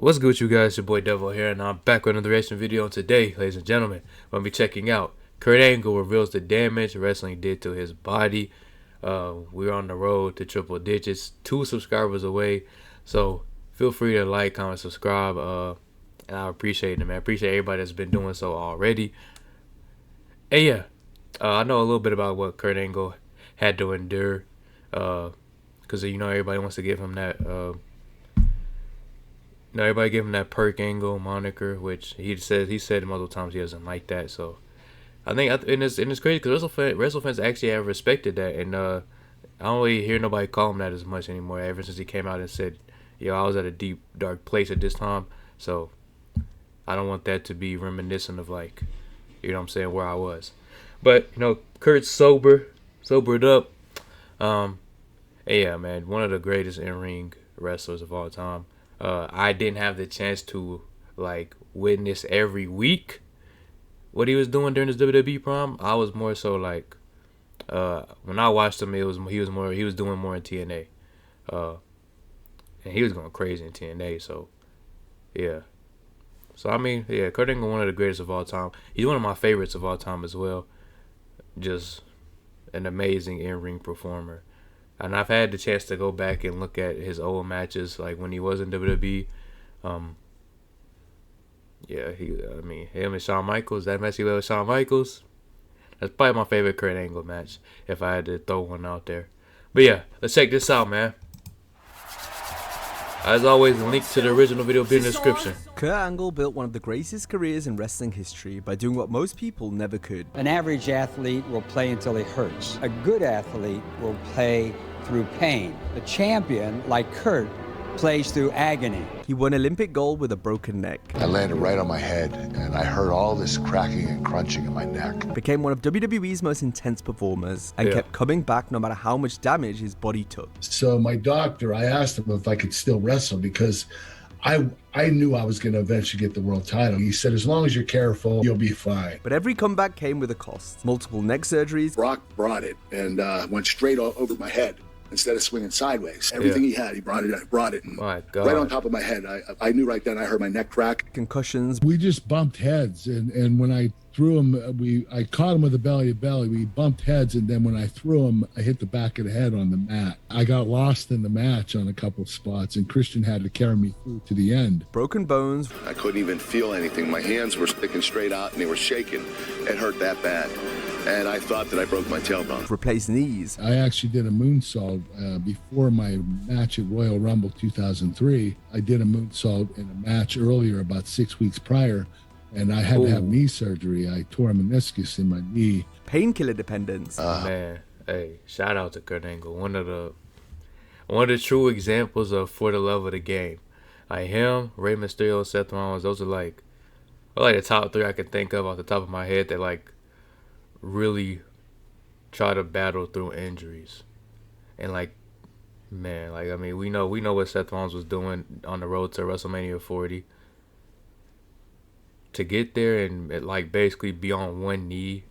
What's good with you guys? It's your boy Devil here, and I'm back with another reaction video. And today, ladies and gentlemen, we're going to be checking out Kurt Angle reveals the damage wrestling did to his body. We're on the road to triple digits, 2 subscribers away. So feel free to like, comment, subscribe, and I appreciate it, man. I appreciate everybody that's been doing so already. And yeah, I know a little bit about what Kurt Angle had to endure, because everybody wants to give him that. Everybody give him that Perk Angle moniker, which he said multiple times he doesn't like that. So I think and it's crazy because wrestle fans actually have respected that, and I don't really hear nobody call him that as much anymore. Ever since he came out and said, "Yo, I was at a deep dark place at this time," so I don't want that to be reminiscent of where I was. But Kurt's sobered up. Yeah, man, one of the greatest in-ring wrestlers of all time. I didn't have the chance to witness every week what he was doing during his WWE prime. I was more so when I watched him, he was doing more in TNA, and he was going crazy in TNA. So yeah, Kurt Angle, one of the greatest of all time. He's one of my favorites of all time as well. Just an amazing in-ring performer. And I've had the chance to go back and look at his old matches, like when he was in WWE. Him and Shawn Michaels, that match he had with Shawn Michaels, that's probably my favorite Kurt Angle match, if I had to throw one out there. But yeah, let's check this out, man. As always, the link to the original video will be in the description. Kurt Angle built one of the greatest careers in wrestling history by doing what most people never could. An average athlete will play until he hurts. A good athlete will play through pain. A champion, like Kurt, plays through agony. He won Olympic gold with a broken neck. I landed right on my head, and I heard all this cracking and crunching in my neck. Became one of WWE's most intense performers, and kept coming back no matter how much damage his body took. So my doctor, I asked him if I could still wrestle because I knew I was going to eventually get the world title. He said, as long as you're careful, you'll be fine. But every comeback came with a cost. Multiple neck surgeries. Brock brought it and went straight over my head. Instead of swinging sideways, everything he had, he brought it, and my God, right on top of my head. I knew right then. I heard my neck crack. Concussions. We just bumped heads, and when I threw him, I caught him with a belly to belly. We bumped heads, and then when I threw him, I hit the back of the head on the mat. I got lost in the match on a couple of spots, and Christian had to carry me through to the end. Broken bones. I couldn't even feel anything. My hands were sticking straight out, and they were shaking. It hurt that bad. And I thought that I broke my tailbone. Replaced knees. I actually did a moonsault before my match at Royal Rumble 2003. I did a moonsault in a match earlier, about 6 weeks prior, and I had to have knee surgery. I tore a meniscus in my knee. Painkiller dependence. Man, hey, shout out to Kurt Angle. One of the true examples of for the love of the game. Like him, Rey Mysterio, Seth Rollins, those are like the top 3 I can think of off the top of my head that really try to battle through injuries. And we know what Seth Rollins was doing on the road to WrestleMania 40. To get there and basically be on one knee,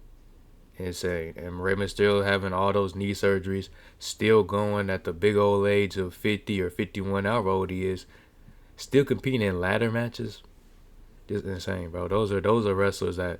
insane. And Rey Mysterio having all those knee surgeries, still going at the big old age of 50 or 51, how old he is, still competing in ladder matches. Just insane, bro. Those are wrestlers that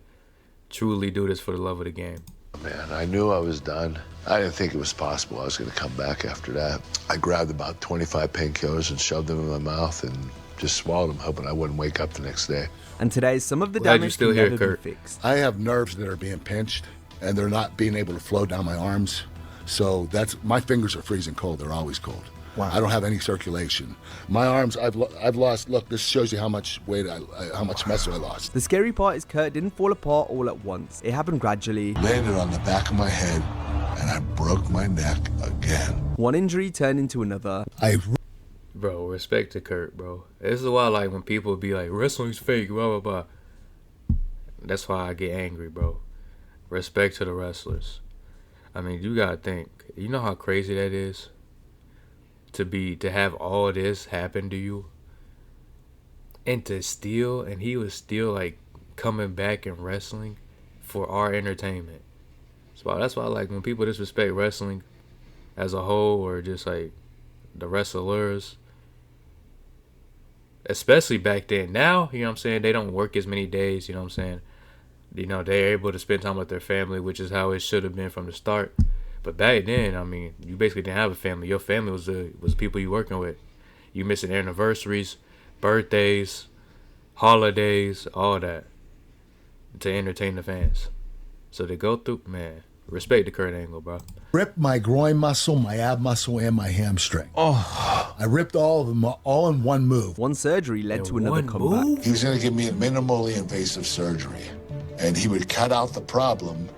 truly do this for the love of the game. Man, I knew I was done. I didn't think it was possible I was going to come back after that. I grabbed about 25 painkillers and shoved them in my mouth and just swallowed them, hoping I wouldn't wake up the next day. And today, some of the damage can never be fixed. I have nerves that are being pinched, and they're not being able to flow down my arms. So my fingers are freezing cold. They're always cold. Wow. I don't have any circulation. My arms, I've lost. Look, this shows you how much weight, how much muscle I lost. The scary part is Kurt didn't fall apart all at once. It happened gradually. Landed on the back of my head, and I broke my neck again. One injury turned into another. Bro, respect to Kurt, bro. This is why, when people be like, wrestling's fake, blah, blah, blah. That's why I get angry, bro. Respect to the wrestlers. I mean, you gotta think. You know how crazy that is? To have all this happen to you, and he was still coming back and wrestling for our entertainment. So that's why when people disrespect wrestling as a whole, or just the wrestlers, especially back then. Now, you know what I'm saying, they don't work as many days, you know what I'm saying. You know, they're able to spend time with their family, which is how it should have been from the start. But back then, I mean, you basically didn't have a family. Your family was the people you working with. You missing anniversaries, birthdays, holidays, all that to entertain the fans. So they go through, man, respect to Kurt Angle, bro. Ripped my groin muscle, my ab muscle, and my hamstring. Oh. I ripped all of them all in one move. One surgery led to another comeback. Move? He was going to give me a minimally invasive surgery, and he would cut out the problem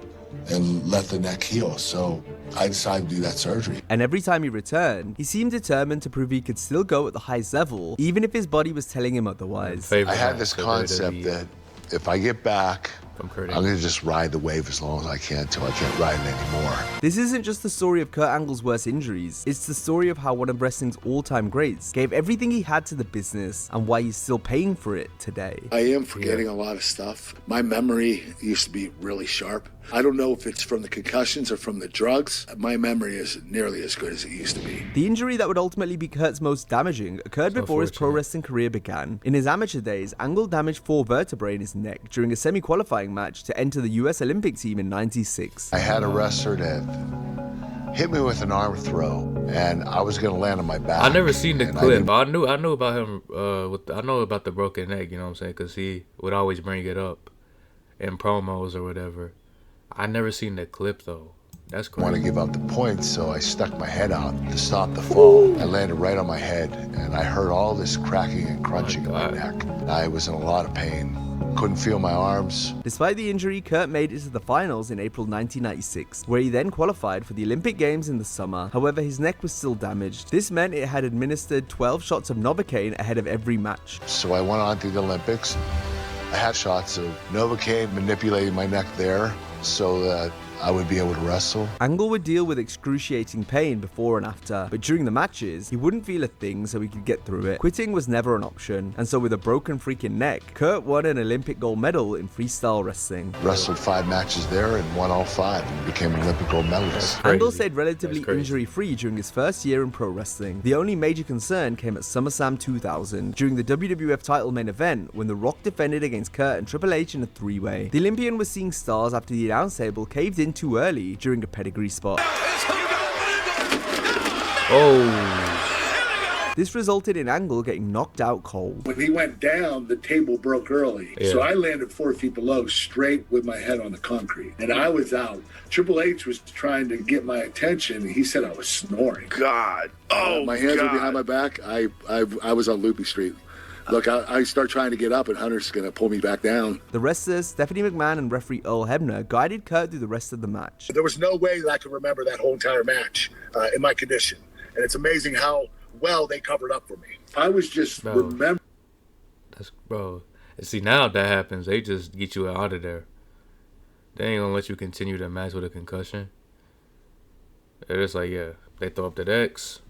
and let the neck heal. So I decided to do that surgery. And every time he returned, he seemed determined to prove he could still go at the highest level, even if his body was telling him otherwise. I had this concept that if I get back, I'm going to just ride the wave as long as I can until I can't ride it anymore. This isn't just the story of Kurt Angle's worst injuries, it's the story of how one of wrestling's all-time greats gave everything he had to the business and why he's still paying for it today. I am forgetting a lot of stuff. My memory used to be really sharp. I don't know if it's from the concussions or from the drugs. My memory isn't nearly as good as it used to be. The injury that would ultimately be Kurt's most damaging occurred before his pro wrestling career began. In his amateur days, Angle damaged 4 vertebrae in his neck during a semi-qualifying match to enter the US Olympic team in '96. I had a wrestler that hit me with an arm throw, and I was going to land on my back. I never seen the clip. I knew about him. I know about the broken neck. You know what I'm saying? Because he would always bring it up in promos or whatever. I never seen the clip though. That's crazy. I want to give up the points, so I stuck my head out to stop the fall. I landed right on my head, and I heard all this cracking and crunching in my neck. I was in a lot of pain. Couldn't feel my arms. Despite the injury, Kurt made it to the finals in April 1996, where he then qualified for the Olympic Games in the summer. However, his neck was still damaged. This meant it had administered 12 shots of Novocaine ahead of every match. So I went on to the Olympics. I had shots of Novocaine manipulating my neck there so that I would be able to wrestle. Angle would deal with excruciating pain before and after, but during the matches, he wouldn't feel a thing so he could get through it. Quitting was never an option, and so with a broken freaking neck, Kurt won an Olympic gold medal in freestyle wrestling. Wrestled 5 matches there and won all 5 and became an Olympic gold medalist. Angle stayed relatively injury-free during his first year in pro wrestling. The only major concern came at SummerSlam 2000, during the WWF title main event when The Rock defended against Kurt and Triple H in a 3-way. The Olympian was seeing stars after the announce table caved in too early during a pedigree spot. Oh. This resulted in Angle getting knocked out cold. When he went down, the table broke early. Yeah. So I landed 4 feet below, straight with my head on the concrete. And I was out. Triple H was trying to get my attention. He said I was snoring. God. Oh, my hands God. were behind my back. I was on Loopy Street. Look, I start trying to get up, and Hunter's going to pull me back down. The wrestlers, Stephanie McMahon and referee Earl Hebner, guided Kurt through the rest of the match. There was no way that I could remember that whole entire match in my condition. And it's amazing how well they covered up for me. I was just remembering. Bro. And see, now if that happens, they just get you out of there. They ain't gonna let you continue the match with a concussion. They're just like, yeah, they throw up the X,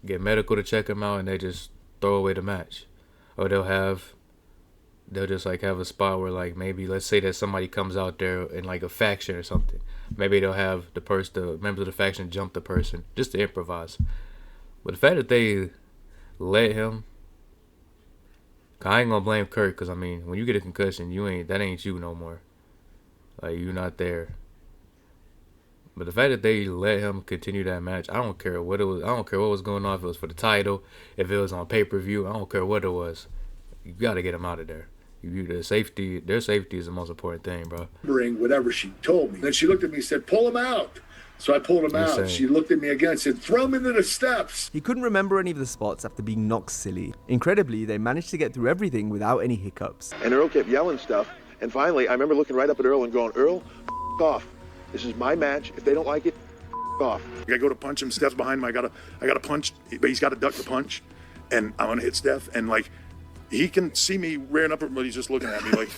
get medical to check them out, and they just throw away the match. Or they'll just like have a spot where like maybe let's say that somebody comes out there in like a faction or something. Maybe they'll have the members of the faction jump the person just to improvise. But the fact that they let him, I ain't gonna blame Kurt, because I mean when you get a concussion, that ain't you no more. Like you're not there. But the fact that they let him continue that match, I don't care what it was. I don't care what was going on. If it was for the title, if it was on pay-per-view, I don't care what it was. You gotta get him out of there. Their safety is the most important thing, bro. Whatever she told me. Then she looked at me and said, "Pull him out." So I pulled him out. She looked at me again and said, "Throw him into the steps." He couldn't remember any of the spots after being knocked silly. Incredibly, they managed to get through everything without any hiccups. And Earl kept yelling stuff. And finally, I remember looking right up at Earl and going, "Earl, off. This is my match. If they don't like it, off." I go to punch him. Steph's behind me. I gotta punch, but he's got to duck the punch, and I'm gonna hit Steph. And like, he can see me rearing up, but he's just looking at me like,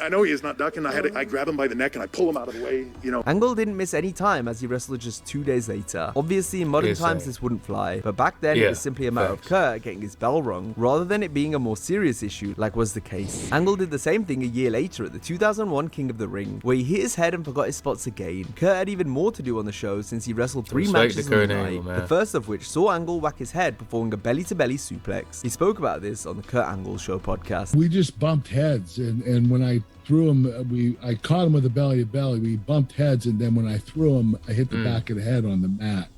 I know he is not ducking. I grab him by the neck and I pull him out of the way, you know. Angle didn't miss any time as he wrestled just 2 days later. Obviously, in modern times, this wouldn't fly, but back then, it was simply a matter of Kurt getting his bell rung, rather than it being a more serious issue, like was the case. Angle did the same thing a year later at the 2001 King of the Ring, where he hit his head and forgot his spots again. Kurt had even more to do on the show since he wrestled 3 matches on the night, the first of which saw Angle whack his head performing a belly-to-belly suplex. He spoke about this on the Kurt Angle Show podcast. We just bumped heads, and when I threw him, I caught him with a belly-to-belly. We bumped heads, and then when I threw him, I hit the back of the head on the mat,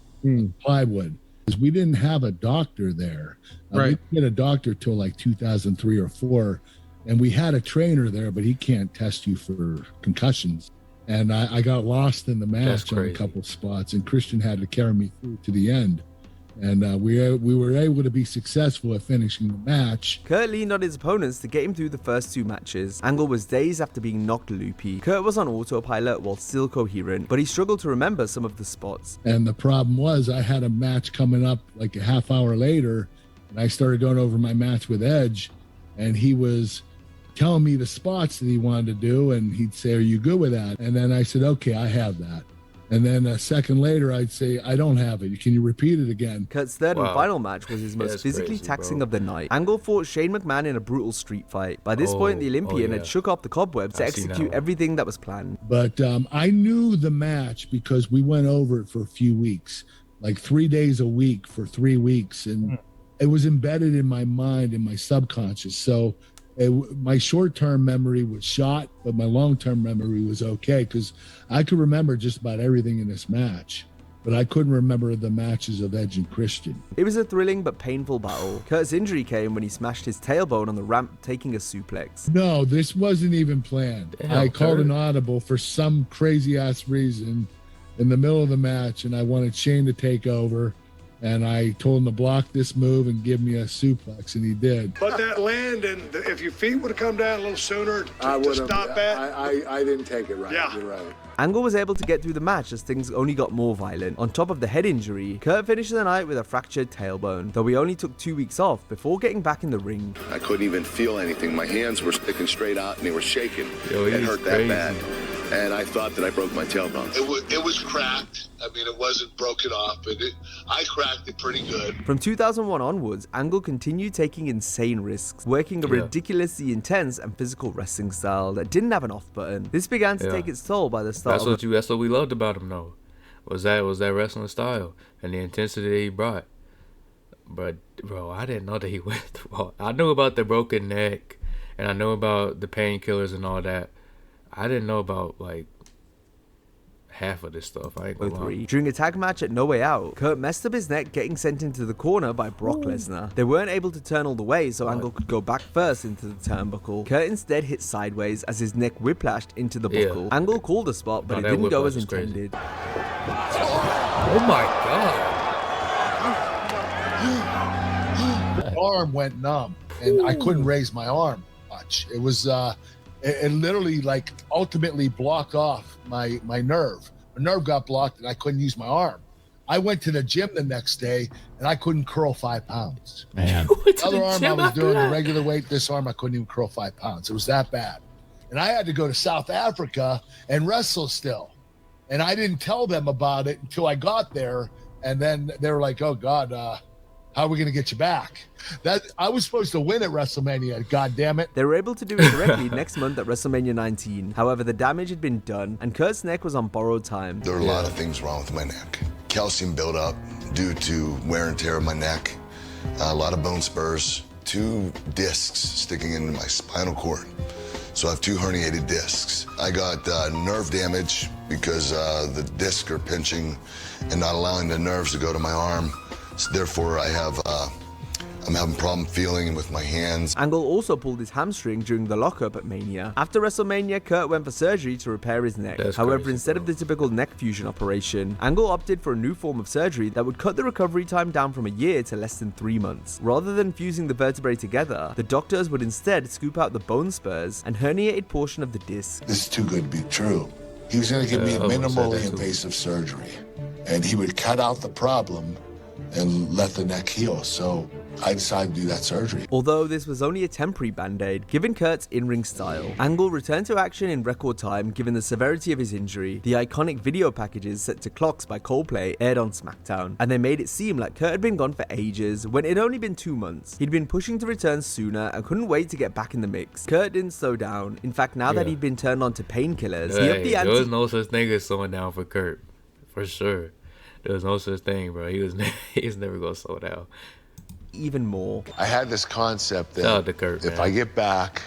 plywood. Because we didn't have a doctor there. We didn't get a doctor till like 2003 or 4, and we had a trainer there, but he can't test you for concussions. And I got lost in the match on a couple spots, and Christian had to carry me through to the end. And we were able to be successful at finishing the match. Kurt leaned on his opponents to get him through the first 2 matches. Angle was dazed after being knocked loopy. Kurt was on autopilot while still coherent, but he struggled to remember some of the spots. And the problem was I had a match coming up like a half hour later, and I started going over my match with Edge, and he was telling me the spots that he wanted to do, and he'd say, "Are you good with that?" And then I said, "Okay, I have that." And then a second later, I'd say, "I don't have it. Can you repeat it again?" Kurt's third and final match was his most physically taxing of the night. Angle fought Shane McMahon in a brutal street fight. By this point, the Olympian had shook off the cobwebs to execute everything that was planned. But I knew the match because we went over it for a few weeks, like 3 days a week for 3 weeks. And it was embedded in my mind, in my subconscious. So my short-term memory was shot, but my long-term memory was okay because I could remember just about everything in this match, but I couldn't remember the matches of Edge and Christian. It was a thrilling but painful battle. Kurt's injury came when he smashed his tailbone on the ramp, taking a suplex. No, this wasn't even planned. I called an audible for some crazy-ass reason in the middle of the match, and I wanted Shane to take over. And I told him to block this move and give me a suplex, and he did. But that land, and if your feet would have come down a little sooner to stop that. I didn't take it right. Yeah. You're right. Angle was able to get through the match as things only got more violent. On top of the head injury, Kurt finished the night with a fractured tailbone, though he only took 2 weeks off before getting back in the ring. I couldn't even feel anything. My hands were sticking straight out and they were shaking. It hurt that bad. And I thought that I broke my tailbone. It was cracked. I mean, it wasn't broken off, but I cracked it pretty good. From 2001 onwards, Angle continued taking insane risks, working a ridiculously intense and physical wrestling style that didn't have an off button. This began to take its toll by the start. That's what we loved about him, though. Was that wrestling style and the intensity that he brought. But bro, I didn't know that he went. I knew about the broken neck, and I know about the painkillers and all that. I didn't know about like half of this stuff. I ain't gonna lie. During a tag match at No Way Out, Kurt messed up his neck getting sent into the corner by Brock Lesnar. They weren't able to turn all the way, so Angle could go back first into the turnbuckle. Kurt instead hit sideways as his neck whiplashed into the buckle. Angle called the spot, but it didn't go as intended. Oh my god. My arm went numb, and I couldn't raise my arm much. It was it literally like ultimately blocked off my nerve. My nerve got blocked and I couldn't use my arm. I went to the gym the next day and I couldn't curl 5 pounds. Man. The other arm I was doing the regular weight. This arm I couldn't even curl 5 pounds. It was that bad. And I had to go to South Africa and wrestle still. And I didn't tell them about it until I got there. And then they were like, "Oh God, how are we going to get you back?" That I was supposed to win at WrestleMania, god damn it. They were able to do it correctly next month at WrestleMania 19. However, the damage had been done, and Kurt's neck was on borrowed time. There were a lot of things wrong with my neck. Calcium buildup due to wear and tear of my neck, a lot of bone spurs, 2 discs sticking into my spinal cord. So I have 2 herniated discs. I got nerve damage because the discs are pinching and not allowing the nerves to go to my arm. So therefore, I'm having problem feeling with my hands. Angle also pulled his hamstring during the lockup at Mania. After WrestleMania, Kurt went for surgery to repair his neck. However, instead of the typical neck fusion operation, Angle opted for a new form of surgery that would cut the recovery time down from a year to less than 3 months. Rather than fusing the vertebrae together, the doctors would instead scoop out the bone spurs and herniated portion of the disc. This is too good to be true. He was going to give me a minimally invasive surgery, and he would cut out the problem and let the neck heal. So I decided to do that surgery. Although this was only a temporary band-aid, given Kurt's in-ring style, Angle returned to action in record time given the severity of his injury. The iconic video packages set to Clocks by Coldplay aired on SmackDown, and they made it seem like Kurt had been gone for ages, when it had only been 2 months. He'd been pushing to return sooner and couldn't wait to get back in the mix. Kurt didn't slow down. In fact, now that he'd been turned on to painkillers, he upped the ante. There was no such thing as slowing down for Kurt, for sure. There was no such thing, bro. He was never gonna slow down. Even more. I had this concept that Shout out to Kurt, if man. I get back,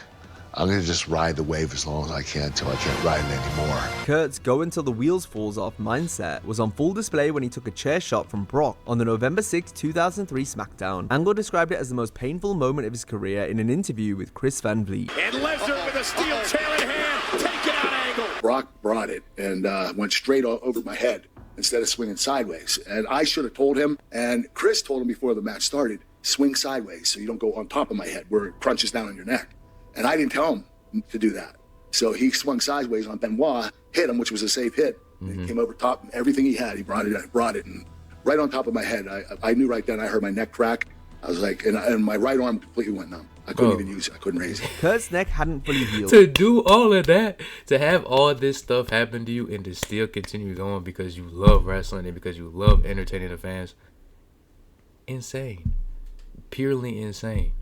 I'm gonna just ride the wave as long as I can until I can't ride it anymore. Kurt's go until the wheels falls off mindset was on full display when he took a chair shot from Brock on the November 6, 2003 SmackDown. Angle described it as the most painful moment of his career in an interview with Chris Van Vliet. And Lesnar with a steel chair in hand. Take it out, Angle. Brock brought it and went straight over my head instead of swinging sideways. And I should have told him, and Chris told him before the match started, swing sideways so you don't go on top of my head where it crunches down on your neck. And I didn't tell him to do that. So he swung sideways on Benoit, hit him, which was a safe hit. And he came over top, everything he had, he brought it, and right on top of my head. I knew right then, I heard my neck crack. I was like, and my right arm completely went numb. I couldn't even use it. I couldn't raise it. Kurt's neck hadn't fully healed. To do all of that, to have all this stuff happen to you and to still continue going because you love wrestling and because you love entertaining the fans. Insane. Purely insane.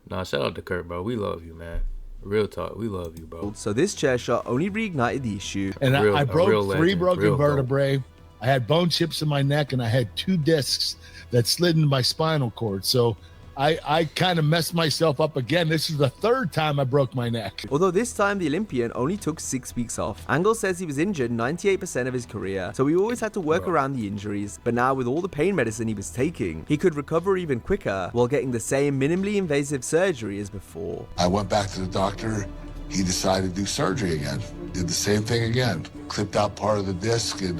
Nah, shout out to Kurt, bro. We love you, man. Real talk. We love you, bro. So this chair shot only reignited the issue. And I broke three legend, broken real vertebrae. I had bone chips in my neck, and I had 2 discs that slid into my spinal cord. So I kind of messed myself up again. This is the 3rd time I broke my neck. Although this time the Olympian only took 6 weeks off. Angle says he was injured 98% of his career, so he always had to work around the injuries. But now with all the pain medicine he was taking, he could recover even quicker while getting the same minimally invasive surgery as before. I went back to the doctor. He decided to do surgery again. Did the same thing again. Clipped out part of the disc and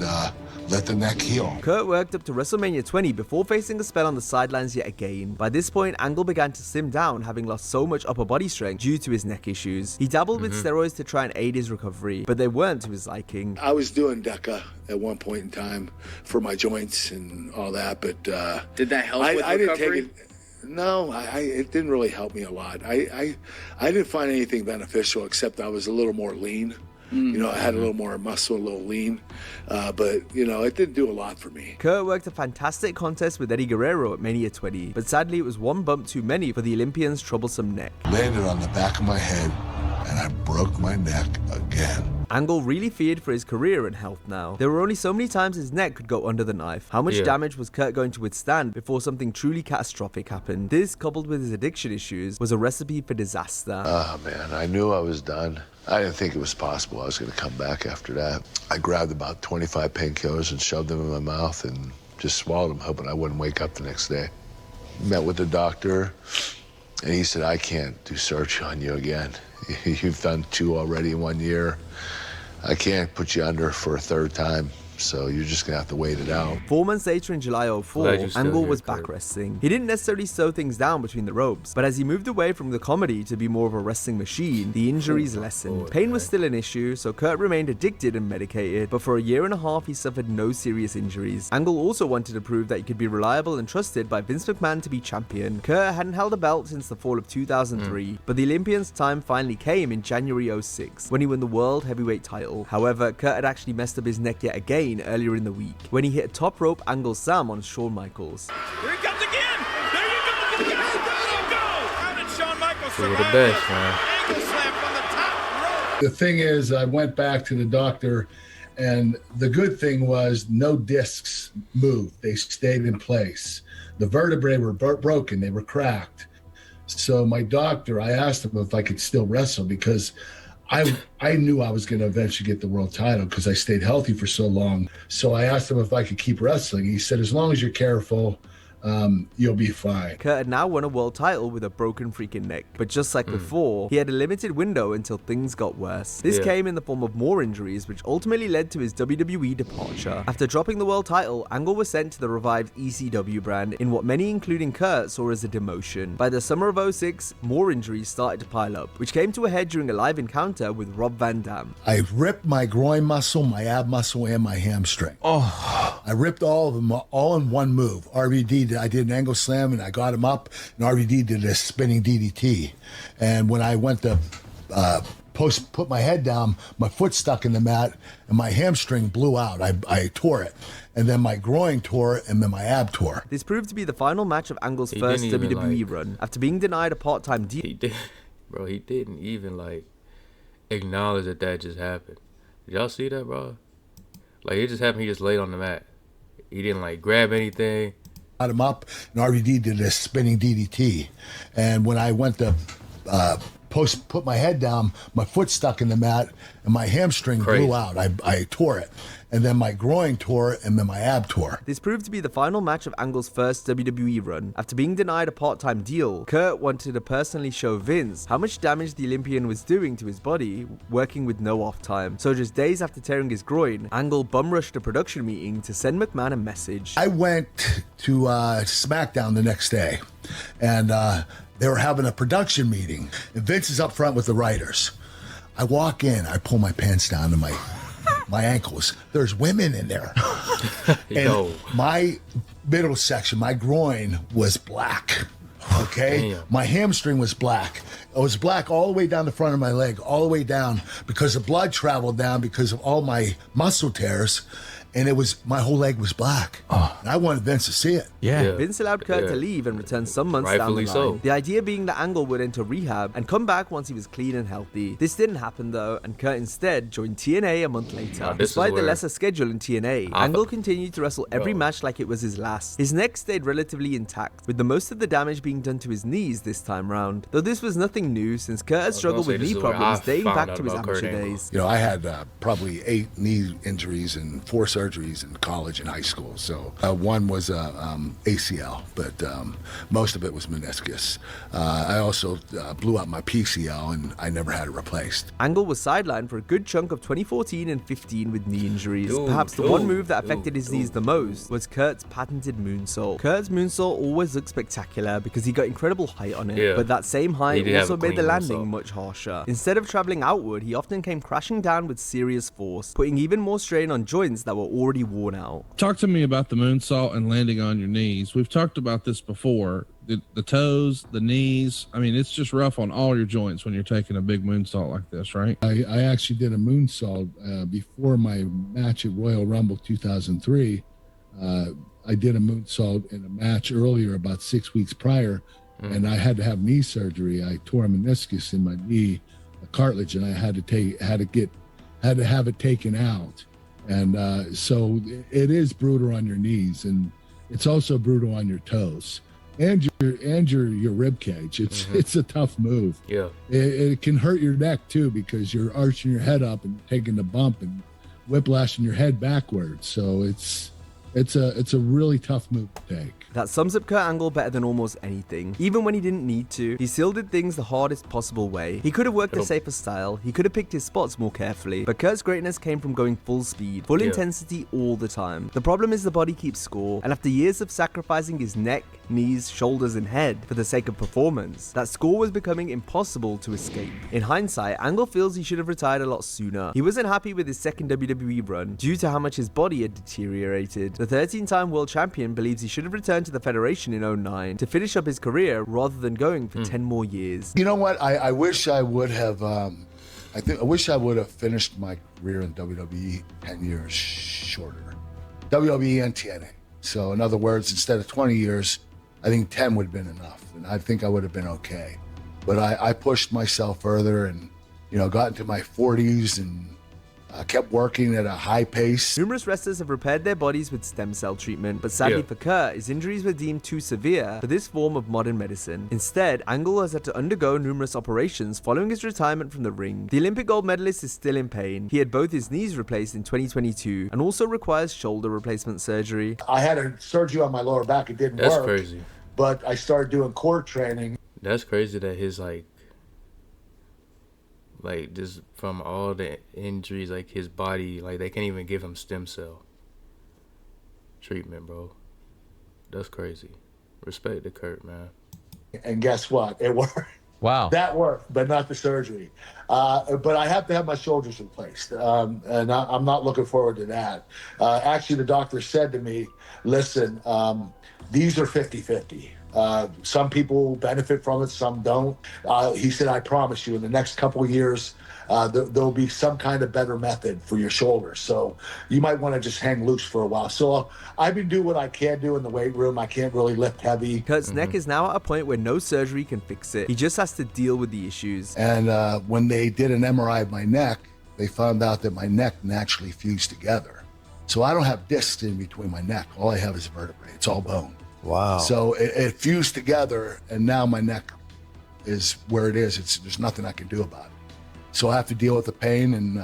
let the neck heal. Kurt worked up to WrestleMania 20 before facing a spell on the sidelines yet again. By this point, Angle began to slim down, having lost so much upper body strength due to his neck issues. He dabbled with steroids to try and aid his recovery, but they weren't to his liking. I was doing DECA at one point in time for my joints and all that, but did that help with recovery? didn't take it. No, it didn't really help me a lot. I didn't find anything beneficial except I was a little more lean. You know, I had a little more muscle, a little lean, but, you know, it didn't do a lot for me. Kurt worked a fantastic contest with Eddie Guerrero at Mania 20, but sadly it was one bump too many for the Olympian's troublesome neck. Landed on the back of my head, and I broke my neck again. Angle really feared for his career and health now. There were only so many times his neck could go under the knife. How much damage was Kurt going to withstand before something truly catastrophic happened? This, coupled with his addiction issues, was a recipe for disaster. Oh man, I knew I was done. I didn't think it was possible I was going to come back after that. I grabbed about 25 painkillers and shoved them in my mouth and just swallowed them, hoping I wouldn't wake up the next day. Met with the doctor, and he said, I can't do surgery on you again. You've done 2 already in 1 year. I can't put you under for a 3rd time, so you're just gonna have to wait it out. 4 months later in July 2004, Angle was back wrestling. He didn't necessarily slow things down between the ropes, but as he moved away from the comedy to be more of a wrestling machine, the injuries lessened. Pain was still an issue, so Kurt remained addicted and medicated, but for a year and a half he suffered no serious injuries. Angle also wanted to prove that he could be reliable and trusted by Vince McMahon to be champion. Kurt hadn't held a belt since the fall of 2003, but the Olympian's time finally came in January 2006, when he won the World Heavyweight title. However, Kurt had actually messed up his neck yet again earlier in the week when he hit a top rope angle Sam on Shawn Michaels. Here he comes again. There you go. There you go. How did Shawn Michaels survive? The best, man. Angle slam from the top rope. The thing is, I went back to the doctor, and the good thing was no discs moved. They stayed in place. The vertebrae were broken. They were cracked. So my doctor, I asked him if I could still wrestle because I knew I was going to eventually get the world title because I stayed healthy for so long. So I asked him if I could keep wrestling. He said, as long as you're careful, you'll be fine. Kurt had now won a world title with a broken freaking neck, but just like before, he had a limited window until things got worse. This came in the form of more injuries, which ultimately led to his WWE departure. After dropping the world title, Angle was sent to the revived ECW brand in what many, including Kurt, saw as a demotion. By the summer of 2006, more injuries started to pile up, which came to a head during a live encounter with Rob Van Dam. I ripped my groin muscle, my ab muscle, and my hamstring. Oh. I ripped all of them all in one move. I did an angle slam and I got him up, and RVD did a spinning DDT. And when I went to put my head down, my foot stuck in the mat and my hamstring blew out. I tore it. And then my groin tore and then my ab tore. This proved to be the final match of Angle's first WWE run, after being denied a part-time deal. He didn't even acknowledge that just happened. Did y'all see that, bro? It just happened. He just laid on the mat. He didn't grab anything. Got him up, and RVD did a spinning DDT. And when I went to put my head down, my foot stuck in the mat and my hamstring blew out. I tore it. And then my groin tore and then my ab tore. This proved to be the final match of Angle's first WWE run. After being denied a part-time deal, Kurt wanted to personally show Vince how much damage the Olympian was doing to his body, working with no off time. So just days after tearing his groin, Angle bum-rushed a production meeting to send McMahon a message. I went to SmackDown the next day, and they were having a production meeting, and Vince is up front with the writers. I walk in, I pull my pants down to my ankles. There's women in there. And my middle section, my groin was black. Okay? Damn. My hamstring was black. It was black all the way down the front of my leg, all the way down, because the blood traveled down because of all my muscle tears. And my whole leg was black. And I wanted Vince to see it. Yeah. Vince allowed Kurt to leave and return some months down the line. So. The idea being that Angle would enter rehab and come back once he was clean and healthy. This didn't happen though, and Kurt instead joined TNA a month later. Despite the lesser schedule in TNA, Angle continued to wrestle every match like it was his last. His neck stayed relatively intact, with the most of the damage being done to his knees this time round. Though this was nothing new, since Kurt had struggled with knee problems dating back to his amateur days. I had probably 8 knee injuries and 4 surgeries in college and high school. So one was ACL, but most of it was meniscus. I also blew out my PCL, and I never had it replaced. Angle was sidelined for a good chunk of 2014 and 15 with knee injuries. Perhaps the one move that affected his knees the most was Kurt's patented moonsault. Kurt's moonsault always looked spectacular because he got incredible height on it, but that same height also made the landing much harsher. Instead of traveling outward, he often came crashing down with serious force, putting even more strain on joints that were already worn out. Talk to me about the moonsault and landing on your knees. We've talked about this before. The toes, the knees. I mean, it's just rough on all your joints when you're taking a big moonsault like this, right? I actually did a moonsault before my match at Royal Rumble 2003. I did a moonsault in a match earlier, about 6 weeks prior, and I had to have knee surgery. I tore a meniscus in my knee, a cartilage, and I had to have it taken out. And so it is brutal on your knees, and it's also brutal on your toes and your rib cage. It's a tough move. Yeah, it can hurt your neck too, because you're arching your head up and taking the bump and whiplashing your head backwards. So it's a really tough move to take. That sums up Kurt Angle better than almost anything. Even when he didn't need to, he still did things the hardest possible way. He could have worked a safer style, he could have picked his spots more carefully, but Kurt's greatness came from going full speed, full intensity all the time. The problem is the body keeps score, and after years of sacrificing his neck, knees, shoulders, and head for the sake of performance, that score was becoming impossible to escape. In hindsight, Angle feels he should have retired a lot sooner. He wasn't happy with his second WWE run due to how much his body had deteriorated. The 13-time world champion believes he should have returned to the Federation in 2009 to finish up his career rather than going for 10 more years. You know what? I wish I would have. I wish I would have finished my career in WWE 10 years shorter. WWE and TNA. So in other words, instead of 20 years, I think 10 would have been enough, and I think I would have been okay. But I pushed myself further, and got into my 40s and kept working at a high pace. Numerous wrestlers have repaired their bodies with stem cell treatment, but sadly for Kurt, his injuries were deemed too severe for this form of modern medicine. Instead, Angle has had to undergo numerous operations following his retirement from the ring. The Olympic gold medalist is still in pain. He had both his knees replaced in 2022 and also requires shoulder replacement surgery. I had a surgery on my lower back. It didn't work. That's crazy. But I started doing core training. That's crazy that his just from all the injuries, his body, they can't even give him stem cell treatment, bro. That's crazy. Respect to Kurt, man. And guess what? It worked. Wow. That worked, but not the surgery. But I have to have my shoulders replaced, and I'm not looking forward to that. Actually, the doctor said to me, listen, these are 50-50. Some people benefit from it, some don't. He said, I promise you, in the next couple of years, there'll be some kind of better method for your shoulders. So you might want to just hang loose for a while. So I've been doing what I can do in the weight room. I can't really lift heavy. Kurt's neck is now at a point where no surgery can fix it. He just has to deal with the issues. And when they did an MRI of my neck, they found out that my neck naturally fused together. So I don't have discs in between my neck. All I have is vertebrae. It's all bone. Wow. So it fused together, and now my neck is where it is. There's nothing I can do about it. So I have to deal with the pain and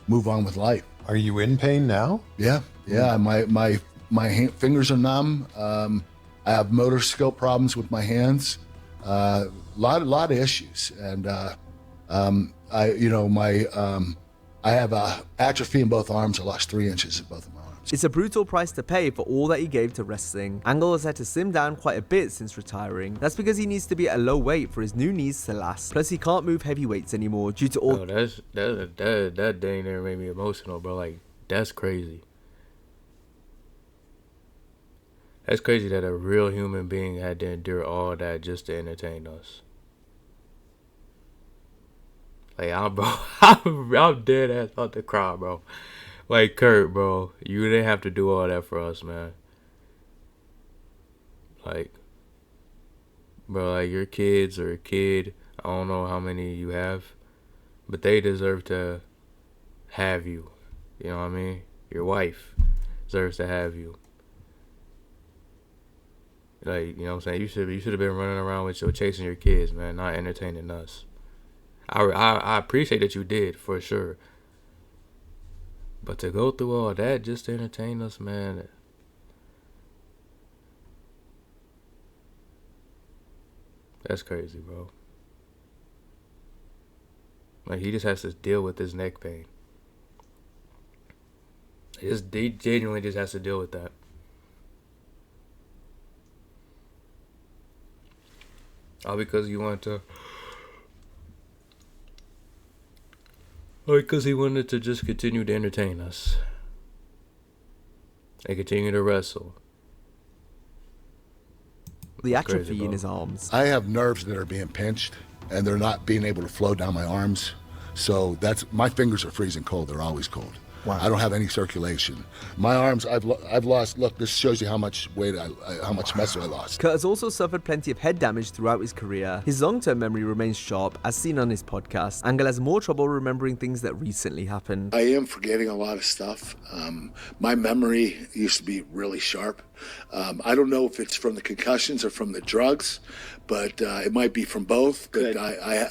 move on with life. Are you in pain now? Yeah. My fingers are numb. I have motor skill problems with my hands. Lot of issues, and I have atrophy in both arms. I lost 3 inches in both of my arms. It's a brutal price to pay for all that he gave to wrestling. Angle has had to slim down quite a bit since retiring. That's because he needs to be at a low weight for his new knees to last. Plus, he can't move heavy weights anymore due to all. Oh, that dang there made me emotional, bro. Like, that's crazy. That's crazy that a real human being had to endure all that just to entertain us. Like, I'm dead ass about to cry, bro. Like, Kurt, bro, you didn't have to do all that for us, man. Like, bro, like, your kids or a kid, I don't know how many you have, but they deserve to have you. You know what I mean? Your wife deserves to have you. Like, you know what I'm saying? You should have been running around with chasing your kids, man, not entertaining us. I appreciate that you did, for sure. But to go through all that just to entertain us, man, that's crazy, bro. Like, he just has to deal with his neck pain. He genuinely just has to deal with that. All because you wanted to... Or because he wanted to just continue to entertain us. And continue to wrestle. The That's atrophy crazy, in his arms. I have nerves that are being pinched, and they're not being able to flow down my arms. So my fingers are freezing cold. They're always cold. Wow. I don't have any circulation. My arms, I've lost. Look, this shows you how much weight, how much muscle I lost. Kurt has also suffered plenty of head damage throughout his career. His long-term memory remains sharp, as seen on his podcast. Angle has more trouble remembering things that recently happened. I am forgetting a lot of stuff. My memory used to be really sharp. I don't know if it's from the concussions or from the drugs, but it might be from both. But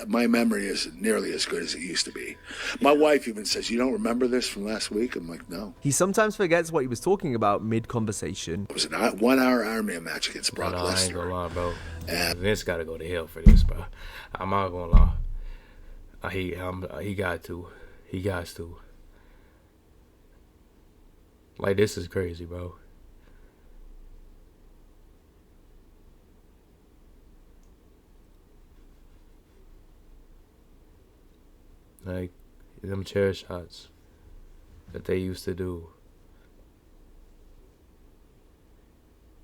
my memory isn't nearly as good as it used to be. My wife even says, "You don't remember this from last week?" I'm like, "No." He sometimes forgets what he was talking about mid-conversation. It was a 1-hour Ironman match against Brock Lesnar. I ain't gonna lie, bro. Vince gotta go to hell for this, bro. I'm not gonna lie. He got to. He got to. Like, this is crazy, bro. Like, them chair shots that they used to do.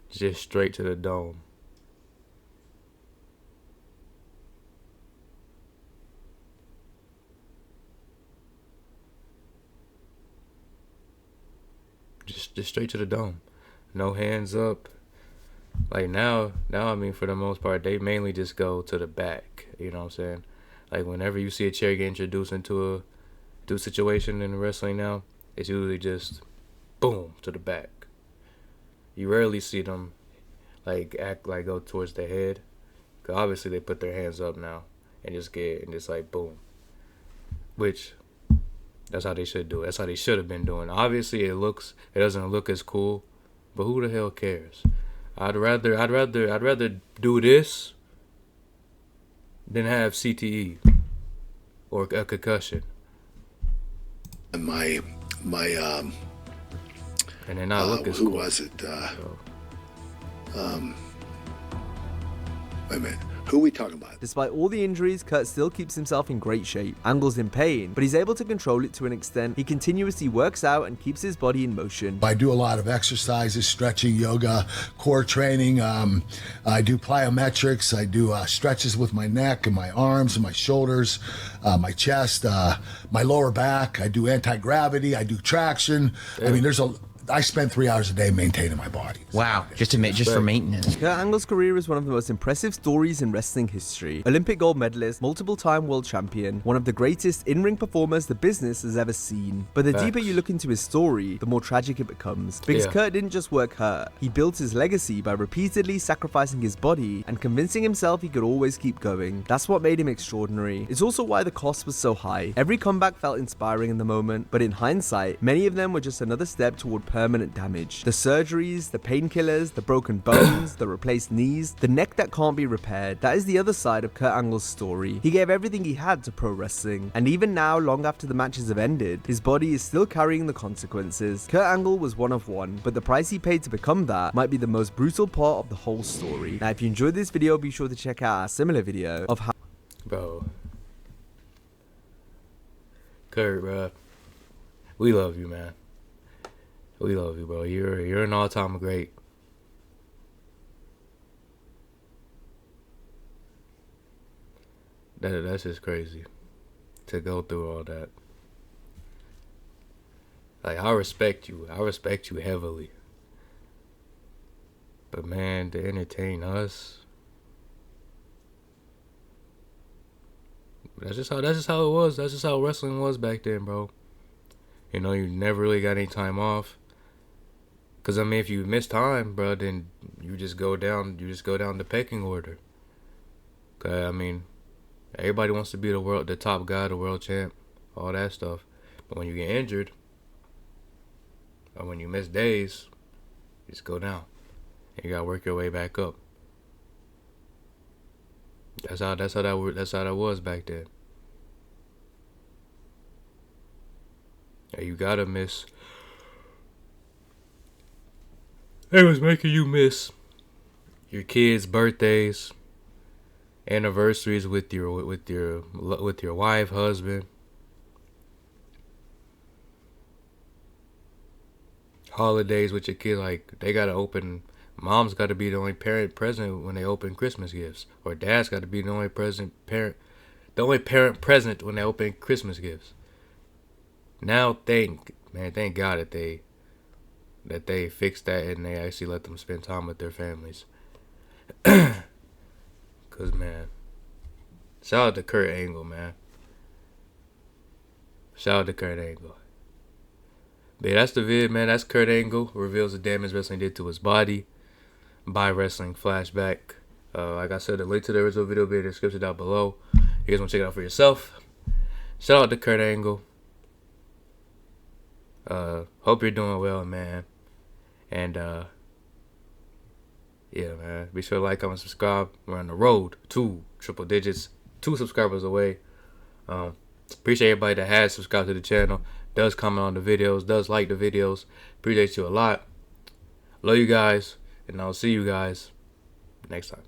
Just straight to the dome. Just straight to the dome. No hands up. Like, now, I mean, for the most part, they mainly just go to the back. You know what I'm saying? Like, whenever you see a chair get introduced into a situation in wrestling now, it's usually just boom to the back. You rarely see them like act like go towards the head, cause obviously they put their hands up now and just like boom. Which that's how they should do it. That's how they should have been doing. Obviously it doesn't look as cool, but who the hell cares? I'd rather do this than have CTE or a concussion. And my and then not look as who cool. was it? Wait a minute. Who are we talking about? Despite all the injuries, Kurt still keeps himself in great shape. Angle's in pain, but he's able to control it to an extent. He continuously works out and keeps his body in motion. I do a lot of exercises, stretching, yoga, core training. I do plyometrics. I do stretches with my neck and my arms and my shoulders, my chest, my lower back. I do anti-gravity. I do traction. I mean, I spend 3 hours a day maintaining my body. Wow, just for maintenance. Kurt Angle's career is one of the most impressive stories in wrestling history. Olympic gold medalist, multiple-time world champion, one of the greatest in-ring performers the business has ever seen. But the deeper you look into his story, the more tragic it becomes. Because Kurt didn't just work hurt, he built his legacy by repeatedly sacrificing his body and convincing himself he could always keep going. That's what made him extraordinary. It's also why the cost was so high. Every comeback felt inspiring in the moment, but in hindsight, many of them were just another step toward permanent damage. The surgeries, the painkillers, the broken bones, the replaced knees, the neck that can't be repaired. That is the other side of Kurt Angle's story. He gave everything he had to pro wrestling, and even now, long after the matches have ended, his body is still carrying the consequences. Kurt Angle was one of one, but the price he paid to become that might be the most brutal part of the whole story. Now, if you enjoyed this video, be sure to check out our similar video of how... Bro. Kurt, bro. We love you, man. We love you, bro. You're an all-time great. That's just crazy to go through all that. Like, I respect you. I respect you heavily. But man, to entertain us, that's just how it was. That's just how wrestling was back then, bro. You know, you never really got any time off. Cause I mean, if you miss time, bro, then you just go down. You just go down the pecking order. Cause I mean, everybody wants to be the top guy, the world champ, all that stuff. But when you get injured, or when you miss days, you just go down. And you gotta work your way back up. That's how that was back then. And you gotta miss. They was making you miss your kids' birthdays, anniversaries with your wife, husband, holidays with your kid. Like, they gotta open. Mom's got to be the only parent present when they open Christmas gifts, or dad's got to be the only parent present when they open Christmas gifts. Now, thank God that they fixed that and they actually let them spend time with their families. Cause man, shout out to Kurt Angle, man. Shout out to Kurt Angle. But yeah, that's the vid, man. That's Kurt Angle reveals the damage wrestling did to his body by wrestling flashback. Like I said, the link to the original video will be in the description down below. You guys want to check it out for yourself. Shout out to Kurt Angle. Hope you're doing well, man. And yeah, man. Be sure to like, comment, subscribe. We're on the road to triple digits, 2 subscribers away. Appreciate everybody that has subscribed to the channel, does comment on the videos, does like the videos. Appreciate you a lot. Love you guys, and I'll see you guys next time.